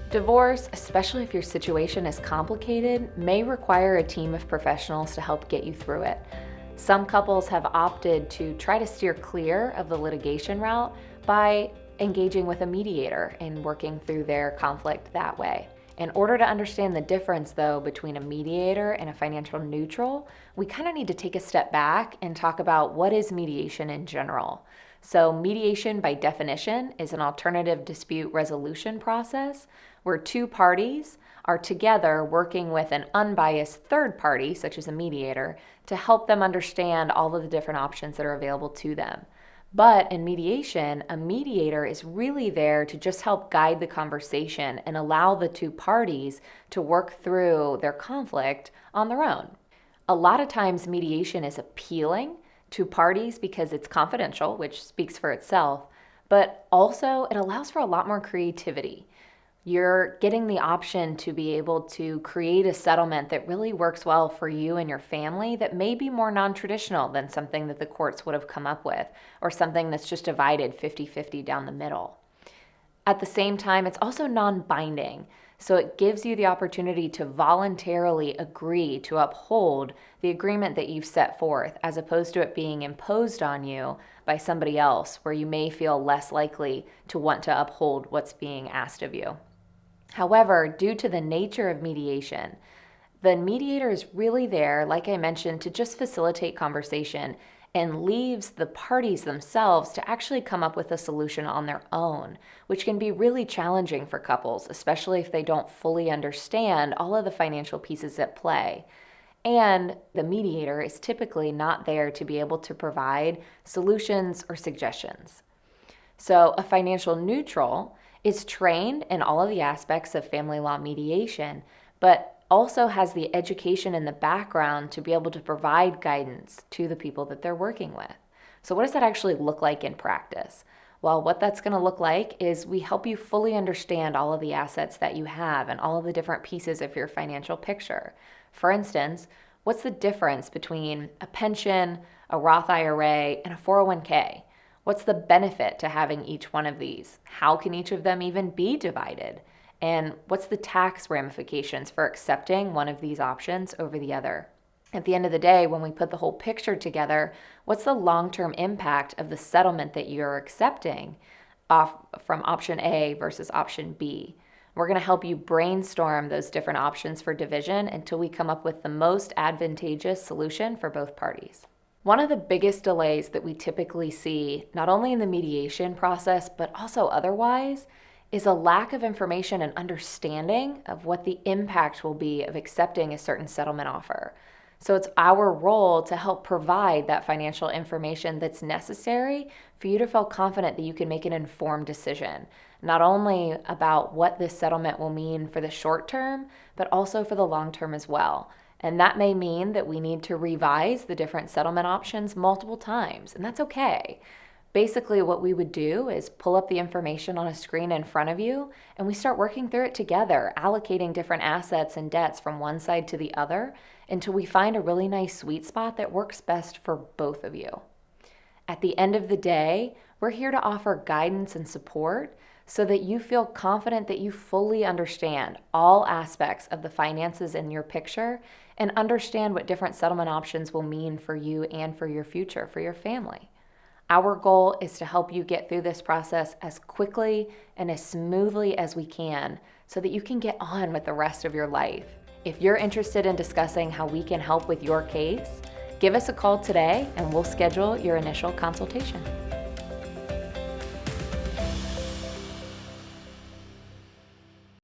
Divorce, especially if your situation is complicated, may require a team of professionals to help get you through it. Some couples have opted to try to steer clear of the litigation route by engaging with a mediator and working through their conflict that way. In order to understand the difference, though, between a mediator and a financial neutral, we kind of need to take a step back and talk about what is mediation in general. So mediation, by definition, is an alternative dispute resolution process where two parties are together working with an unbiased third party, such as a mediator, to help them understand all of the different options that are available to them. But in mediation, a mediator is really there to just help guide the conversation and allow the two parties to work through their conflict on their own. A lot of times mediation is appealing to parties because it's confidential, which speaks for itself, but also it allows for a lot more creativity. You're getting the option to be able to create a settlement that really works well for you and your family that may be more non-traditional than something that the courts would have come up with, or something that's just divided 50-50 down the middle. At the same time, it's also non-binding, so it gives you the opportunity to voluntarily agree to uphold the agreement that you've set forth, as opposed to it being imposed on you by somebody else, where you may feel less likely to want to uphold what's being asked of you. However, due to the nature of mediation, the mediator is really there, like I mentioned, to just facilitate conversation and leaves the parties themselves to actually come up with a solution on their own, which can be really challenging for couples, especially if they don't fully understand all of the financial pieces at play. And the mediator is typically not there to be able to provide solutions or suggestions. So a financial neutral is trained in all of the aspects of family law mediation, but also has the education and the background to be able to provide guidance to the people that they're working with. So what does that actually look like in practice? Well, what that's going to look like is we help you fully understand all of the assets that you have and all of the different pieces of your financial picture. For instance, what's the difference between a pension, a Roth IRA, and a 401k? What's the benefit to having each one of these? How can each of them even be divided? And what's the tax ramifications for accepting one of these options over the other? At the end of the day, when we put the whole picture together, what's the long-term impact of the settlement that you're accepting off from option A versus option B? We're going to help you brainstorm those different options for division until we come up with the most advantageous solution for both parties. One of the biggest delays that we typically see, not only in the mediation process, but also otherwise, is a lack of information and understanding of what the impact will be of accepting a certain settlement offer. So it's our role to help provide that financial information that's necessary for you to feel confident that you can make an informed decision, not only about what this settlement will mean for the short term, but also for the long term as well. And that may mean that we need to revise the different settlement options multiple times, and that's okay. Basically, what we would do is pull up the information on a screen in front of you, and we start working through it together, allocating different assets and debts from one side to the other until we find a really nice sweet spot that works best for both of you. At the end of the day, we're here to offer guidance and support so that you feel confident that you fully understand all aspects of the finances in your picture and understand what different settlement options will mean for you and for your future, for your family. Our goal is to help you get through this process as quickly and as smoothly as we can so that you can get on with the rest of your life. If you're interested in discussing how we can help with your case, give us a call today and we'll schedule your initial consultation.